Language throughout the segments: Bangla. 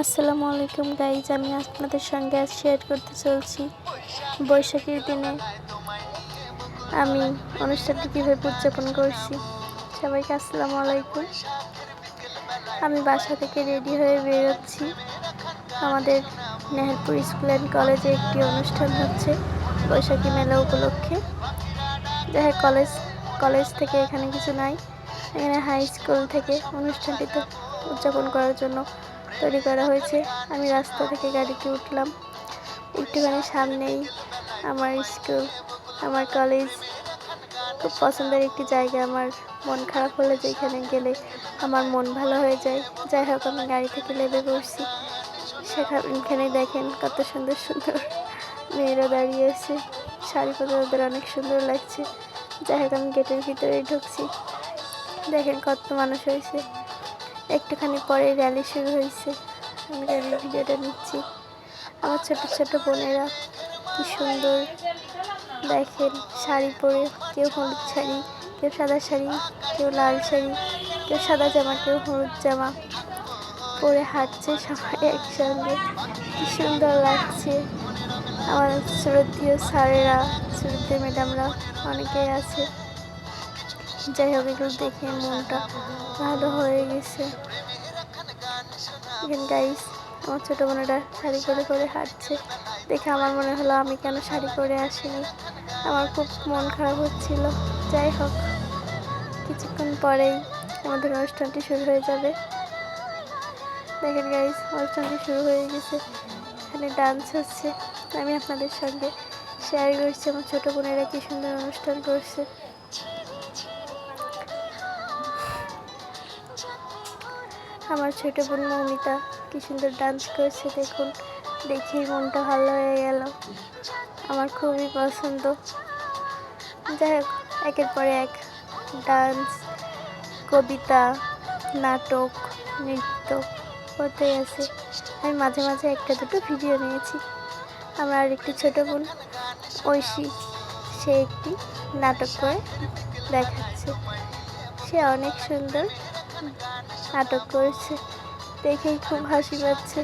আসসালামু আলাইকুম গাইজ, আমি আপনাদের সঙ্গে আজ শেয়ার করতে চলছি বৈশাখীর দিনে আমি অনুষ্ঠানটি কীভাবে উদযাপন করছি। সবাইকে আসসালামু আলাইকুম। আমি বাসা থেকে রেডি হয়ে বেরোচ্ছি। আমাদের নেহেরপুর স্কুল অ্যান্ড কলেজে একটি অনুষ্ঠান হচ্ছে বৈশাখী মেলা উপলক্ষে। যাই হোক, কলেজ থেকে এখানে কিছু নাই, এখানে হাই স্কুল থেকে অনুষ্ঠানটিতে উদযাপন করার জন্য তৈরি করা হয়েছে। আমি রাস্তা থেকে গাড়িতে উঠলাম, একটুখানি সামনেই আমার স্কুল, আমার কলেজ। খুব পছন্দের একটি জায়গা। আমার মন খারাপ হলে যেখানে গেলে আমার মন ভালো হয়ে যায়। যাই হোক, আমি গাড়ি থেকে নেমে পড়ছি। সেখানে দেখেন কত সুন্দর সুন্দর মেয়েরা দাঁড়িয়ে আছে, শাড়ি পরে ওদের অনেক সুন্দর লাগছে। যাই হোক, আমি গেটের ভিতরে ঢুকছি। দেখেন কত মানুষ হয়েছে। একটুখানি পরে র্যালি শুরু হয়েছে, আমি র্যালির ভিডিওটা নিচ্ছি। আমার ছোট ছোট বোনেরা কি সুন্দর দেখেন, শাড়ি পরে, কেউ হলুদ শাড়ি, কেউ সাদা শাড়ি, কেউ লাল শাড়ি, কেউ সাদা জামা, কেউ হলুদ জামা পরে হাঁটছে সবাই একসঙ্গে। কি সুন্দর লাগছে। আমার শ্রদ্ধেয় স্যারেরা, শ্রদ্ধেয় ম্যাডামরা অনেকেই আছে। যাই হোক, এগুলো দেখে মনটা ভালো হয়ে গেছে। এখানে গাইস, আমার ছোটো বোনেরা শাড়ি পরে করে হাঁটছে দেখে আমার মনে হলো আমি কেন শাড়ি পরে আসিনি। আমার খুব মন খারাপ হচ্ছিল। যাই হোক, কিছুক্ষণ পরেই আমাদের অনুষ্ঠানটি শুরু হয়ে যাবে। দেখেন গাইস, অনুষ্ঠানটি শুরু হয়ে গেছে, এখানে ডান্স হচ্ছে। আমি আপনাদের সঙ্গে শেয়ার করছি আমার ছোটো বোনেরা কি সুন্দর অনুষ্ঠান করছে। আমার ছোট বোন মৌমিতা কি সুন্দর ডান্স করছে, দেখুন, দেখেই মনটা ভালো হয়ে গেল। আমার খুবই পছন্দ। যাই হোক, একের পর এক ডান্স, কবিতা, নাটক, নৃত্য হতেই আছে। আমি মাঝে মাঝে একটা দুটো ভিডিও নিয়েছি। আমার আরেকটি ছোট বোন ঐশী, সে একটি নাটক করে দেখাচ্ছে। সে অনেক সুন্দর নাটক করেছে, দেখেই খুব হাসি পাচ্ছে।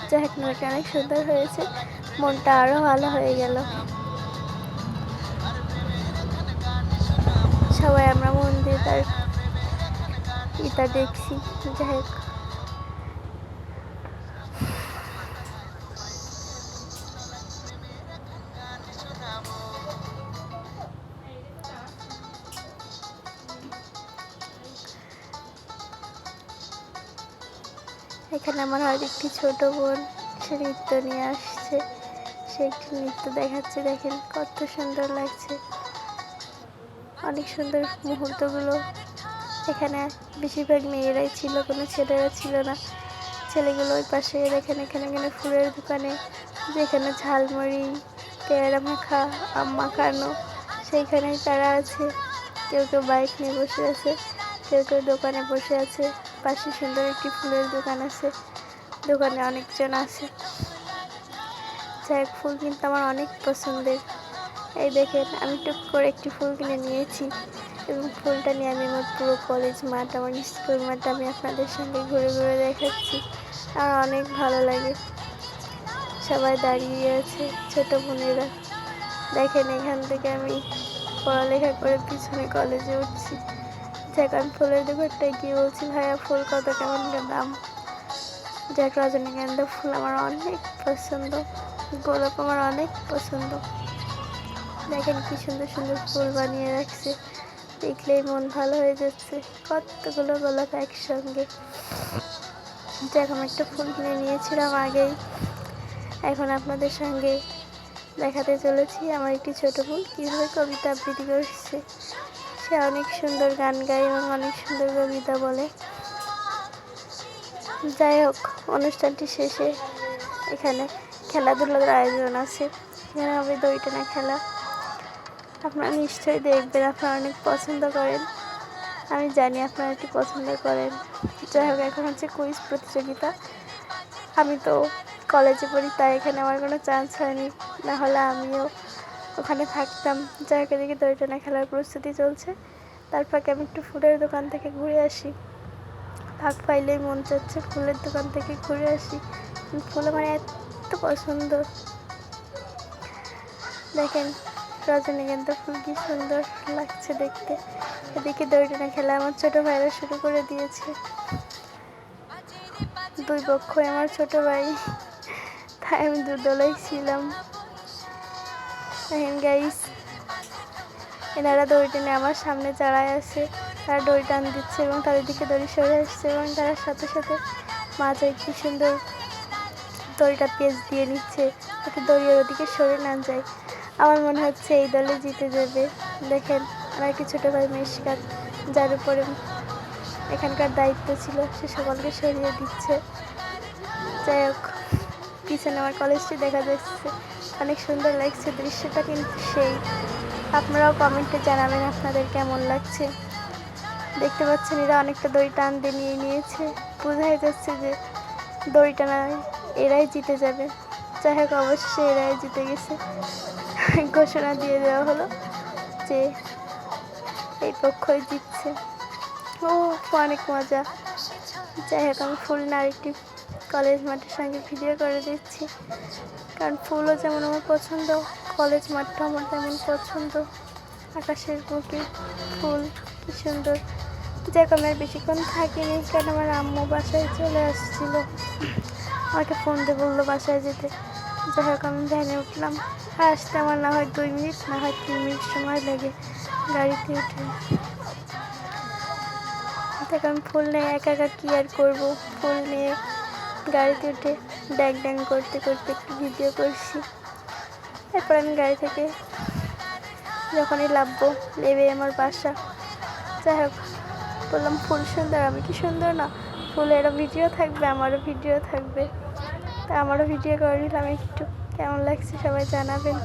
যাই হোক, নাটকটা অনেক সুন্দর হয়েছে, মনটা আরও ভালো হয়ে গেল। সবাই আমরা মন দিয়ে তার দেখছি। যাই হোক, এখানে আমার আরেকটি ছোট বোন, সে নৃত্য নিয়ে আসছে, সে একটি নৃত্য দেখাচ্ছে। দেখেন কত সুন্দর লাগছে, অনেক সুন্দর মুহূর্তগুলো। এখানে বেশিরভাগ মেয়েরাই ছিল, কোনো ছেলেরা ছিল না। ছেলেগুলো ওই পাশে দেখেন, এখানে ফুলের দোকানে, যেখানে ঝালমুড়ি, পেয়ারা মাখা, আম মাখানো, সেইখানেই তারা আছে। কেউ কেউ বাইক নিয়ে বসে আছে, কেউ কেউ দোকানে বসে আছে। পাশে সুন্দর একটি ফুলের দোকান আছে, দোকানে অনেকজন আছে। যাই হোক, ফুল কিন্তু আমার অনেক পছন্দের। এই দেখেন, আমি টুক করে একটি ফুল কিনে নিয়েছি এবং ফুলটা নিয়ে আমি আমার পুরো কলেজ মাঠ, আমার স্কুল মাঠ আমি আপনাদের সঙ্গে ঘুরে ঘুরে দেখাচ্ছি। আমার অনেক ভালো লাগে। সবাই দাঁড়িয়ে আছে, ছোটো বোনেরা। দেখেন, এখান থেকে আমি পড়ালেখা করে পিছনে কলেজে উঠছি। যেখান ফুলের দোকানটায় গিয়ে বলছি, ভাইয়া ফুল কত, কেমন দাম? যাক, রজনীগন্ধা ফুল আমার অনেক পছন্দ, গোলাপ আমার অনেক পছন্দ। দেখেন কি সুন্দর সুন্দর ফুল বানিয়ে রাখছে, দেখলেই মন ভালো হয়ে যাচ্ছে। কতগুলো গোলাপ একসঙ্গে। যাক, আমি একটা ফুল কিনে নিয়েছিলাম আগেই, এখন আপনাদের সঙ্গে দেখাতে চলেছি আমার একটি ছোট ফুল কীভাবে কবিতা আবৃত্তি করছে। সে অনেক সুন্দর গান গায় এবং অনেক সুন্দর কবিতা বলে। যাই হোক, অনুষ্ঠানটি শেষে এখানে খেলাধুলার আয়োজন আছে। এখানে হবে দড়ি টানা খেলা, আপনারা নিশ্চয়ই দেখবেন, আপনারা অনেক পছন্দ করেন, আমি জানি আপনারা একটু পছন্দ করেন। যাই হোক, এখন হচ্ছে কুইজ প্রতিযোগিতা। আমি তো কলেজে পড়ি, তাই এখানে আমার কোনো চান্স হয়নি, নাহলে আমিও ওখানে থাকতাম। যাই হোক, এদিকে দড়ি টানা খেলার প্রস্তুতি চলছে, তার ফাঁকে আমি একটু ফুলের দোকান থেকে ঘুরে আসি। ফাঁক পাইলেই মন চাচ্ছে ফুলের দোকান থেকে ঘুরে আসি। ফুল আমার এত পছন্দ। দেখেন রজনীগন্ধা ফুল কি সুন্দর লাগছে দেখতে। এদিকে দড়ি টানা খেলা আমার ছোট ভাইরা শুরু করে দিয়েছে। দুই পক্ষই আমার ছোট ভাই, তাই আমি দুদলেই ছিলাম। দেখেন গাইস, এনারা দড়ি টেনে আমার সামনে দাঁড়ায় আছে। তারা দড়ি টান দিচ্ছে এবং তাদের দিকে দড়ি সরে আসছে এবং তার সাথে সাথে মাঝে কি সুন্দর দড়িটা পেঁচ দিয়ে নিচ্ছে যাতে দড়ি ওদিকে সরে না যায়। আমার মনে হচ্ছে এই দলে জিতে যাবে। দেখেন আমার একটি ছোটো ভাই মেশকাত, যার উপরে এখানকার দায়িত্ব ছিল, সে সকলকে সরিয়ে দিচ্ছে। যাই হোক, পিছনে আমার কলেজটি দেখা যাচ্ছে, অনেক সুন্দর লাগছে দৃশ্যটা, কিন্তু সেই আপনারাও কমেন্টে জানাবেন আপনাদের কেমন লাগছে। দেখতে পাচ্ছেন এরা অনেকটা দড়ি টান দিয়ে নিয়ে নিয়েছে, বোঝাই যাচ্ছে যে দড়ি টানায় এরাই জিতে যাবে। যাই হোক, অবশ্যই এরাই জিতে গেছে। ঘোষণা দিয়ে দেওয়া হলো যে এই পক্ষই জিতছে। ও অনেক মজা। যাই হোক, আমি ফুল না আরেকটি কলেজ মাঠের সঙ্গে ভিডিও করে দিচ্ছি, কারণ ফুলও যেমন আমার পছন্দ, কলেজ মাঠটা আমার তেমন পছন্দ। আকাশের বুকে ফুল কি সুন্দর। যাই হোক, আমি আর বেশিক্ষণ থাকিনি, কারণ আমার আম্মু বাসায় চলে আসছিল, আমাকে ফোন দিয়ে বললো বাসায় যেতে। যাই হোক, আমি ভ্যানে উঠলাম। আসতে আমার না হয় 2 মিনিট, না হয় 3 মিনিট সময় লাগে গাড়িতে উঠে। দেখ, আমি ফুল নিয়ে একা একা কী আর করবো। ফুল নিয়ে গাড়িতে উঠে ড্যাং ড্যাং করতে করতে একটু ভিডিও করছি। এরপর আমি গাড়ি থেকে যখনই নামবো, নেবে আমার বাসা। যাই হোক, বললাম ফুল সুন্দর, আমি কি সুন্দর না? ফুলেরও ভিডিও থাকবে, আমারও ভিডিও থাকবে। তা আমারও ভিডিও করে নিলাম একটু, কেমন লাগছে সবাই জানাবেন।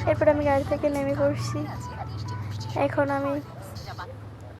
এরপর আমি গাড়ি থেকে নেমে পড়ছি। এখন আমি